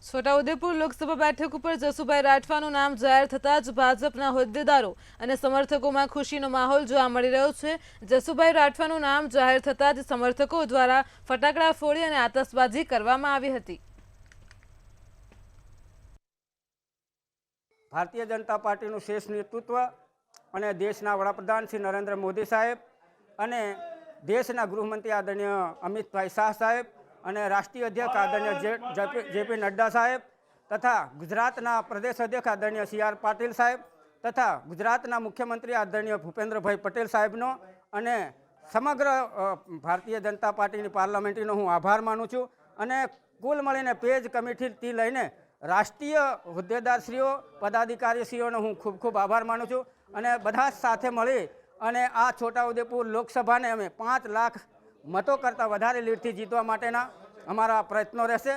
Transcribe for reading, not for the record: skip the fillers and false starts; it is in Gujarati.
છોટાઉદેપુર લોકસભા બેઠક ઉપર જસુભાઈ રાઠવાનું નામ જાહેર થતાં જ ભાજપના હોદ્દેદારો અને સમર્થકોમાં ખુશીનો માહોલ જોવા મળી રહ્યો છે। જસુભાઈ રાઠવાનું નામ જાહેર થતાં જ સમર્થકો દ્વારા ફટાકડા ફોડી અને આતશબાજી કરવામાં આવી હતી। ભારતીય જનતા પાર્ટીનું શેષ નેતૃત્વ અને દેશના વડાપ્રધાન શ્રી નરેન્દ્ર મોદી સાહેબ અને દેશના ગૃહમંત્રી આદરણીય અમિતભાઈ શાહ સાહેબ અને રાષ્ટ્રીય અધ્યક્ષ આદરણીય જેપી નડ્ડા સાહેબ તથા ગુજરાતના પ્રદેશ અધ્યક્ષ આદરણીય CR પાટીલ સાહેબ તથા ગુજરાતના મુખ્યમંત્રી આદરણીય ભૂપેન્દ્રભાઈ પટેલ સાહેબનો અને સમગ્ર ભારતીય જનતા પાર્ટીની પાર્લામેન્ટરીનો હું આભાર માનું છું। અને કુલ મળીને પેજ કમિટીથી લઈને રાષ્ટ્રીય હોદ્દેદારશ્રીઓ પદાધિકારીશ્રીઓનો હું ખૂબ ખૂબ આભાર માનું છું। અને બધા જ સાથે મળી અને આ છોટાઉદેપુર લોકસભાને અમે 5 લાખ મતો કરતાં વધારે લીડથી જીતવા માટેના અમારા પ્રયત્નો રહેશે।